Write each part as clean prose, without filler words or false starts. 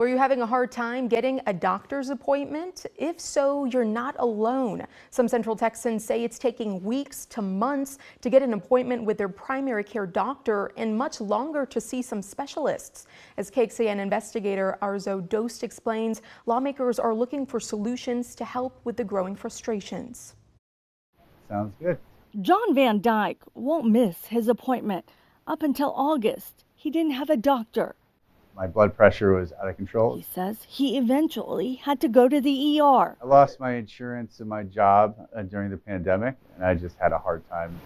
Were you having a hard time getting a doctor's appointment? If so, you're not alone. Some Central Texans say it's taking weeks to months to get an appointment with their primary care doctor and much longer to see some specialists. As KXAN investigator Arzo Dost explains, lawmakers are looking for solutions to help with the growing frustrations. Sounds good. John Van Dyke won't miss his appointment. Up until August, he didn't have a doctor. My blood pressure was out of control. He says he eventually had to go to the ER. I lost my insurance and my job during the pandemic, and I just had a hard time,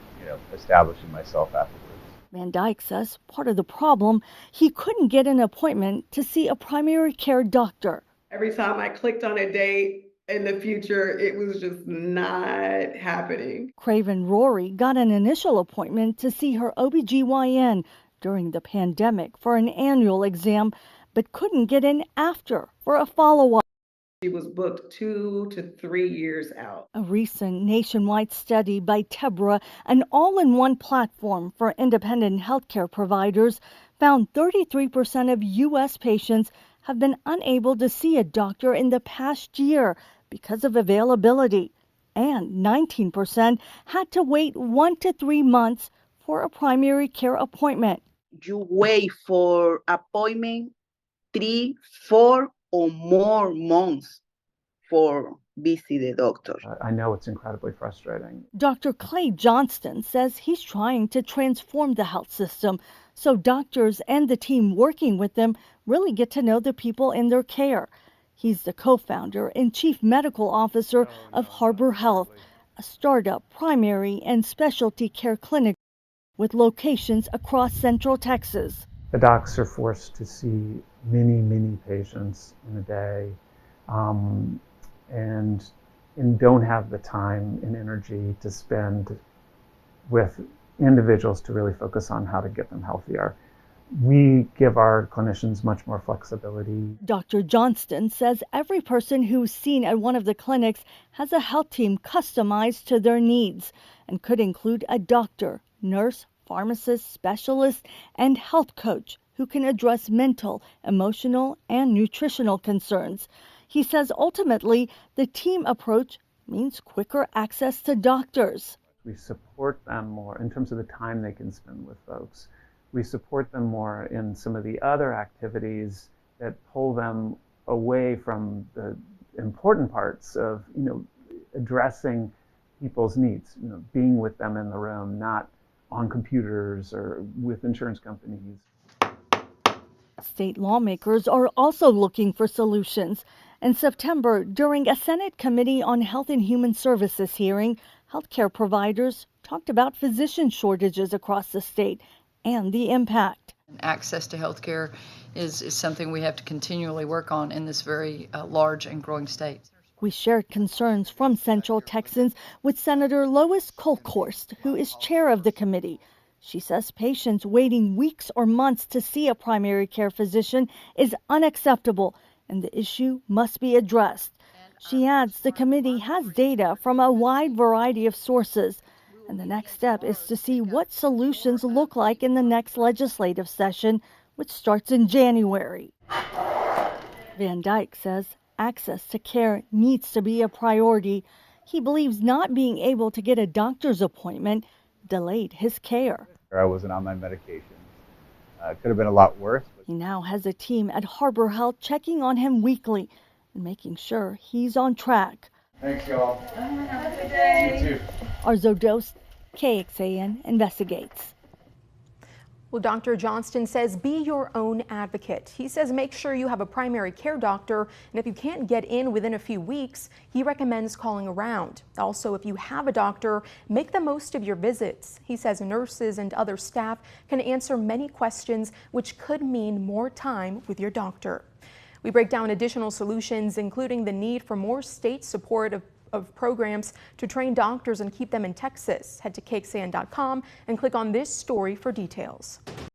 establishing myself afterwards. Van Dyke says part of the problem, he couldn't get an appointment to see a primary care doctor. Every time I clicked on a date in the future, it was just not happening. Craven Rory got an initial appointment to see her OBGYN during the pandemic for an annual exam, but couldn't get in after for a follow-up. She was booked 2 to 3 years out. A recent nationwide study by Tebra, an all-in-one platform for independent healthcare providers, found 33% of U.S. patients have been unable to see a doctor in the past year because of availability, and 19% had to wait 1 to 3 months for a primary care appointment. You wait for appointment 3, 4 or more months for visit the doctor. I know it's incredibly frustrating. Dr. Clay Johnston says he's trying to transform the health system so doctors and the team working with them really get to know the people in their care. He's the co-founder and chief medical officer of Harbor Health, a startup primary and specialty care clinic with locations across Central Texas. The docs are forced to see many patients in a day and don't have the time and energy to spend with individuals to really focus on how to get them healthier. We give our clinicians much more flexibility. Dr. Johnston says every person who's seen at one of the clinics has a health team customized to their needs and could include a doctor, nurse, pharmacist, specialist, and health coach who can address mental, emotional, and nutritional concerns. He says ultimately the team approach means quicker access to doctors. We support them more in terms of the time they can spend with folks. We support them more in some of the other activities that pull them away from the important parts of, addressing people's needs, being with them in the room, not on computers or with insurance companies. State lawmakers are also looking for solutions. In September, during a Senate Committee on Health and Human Services hearing, healthcare providers talked about physician shortages across the state and the impact. Access to health care is something we have to continually work on in this very large and growing state. We shared concerns from Central Texans with Senator Lois Kolkhorst, who is chair of the committee. She says patients waiting weeks or months to see a primary care physician is unacceptable and the issue must be addressed. She adds the committee has data from a wide variety of sources, and the next step is to see what solutions look like in the next legislative session, which starts in January. Van Dyke says access to care needs to be a priority. He believes not being able to get a doctor's appointment delayed his care. I wasn't on my medication. It could have been a lot worse. He now has a team at Harbor Health checking on him weekly and making sure he's on track. Thanks, y'all. Have a good day. You too. Arzo Dost, KXAN investigates. Well, Dr. Johnston says be your own advocate. He says make sure you have a primary care doctor, and if you can't get in within a few weeks, he recommends calling around. Also, if you have a doctor, make the most of your visits. He says nurses and other staff can answer many questions, which could mean more time with your doctor. We break down additional solutions, including the need for more state support of programs to train doctors and keep them in Texas. Head to KXAN.com and click on this story for details.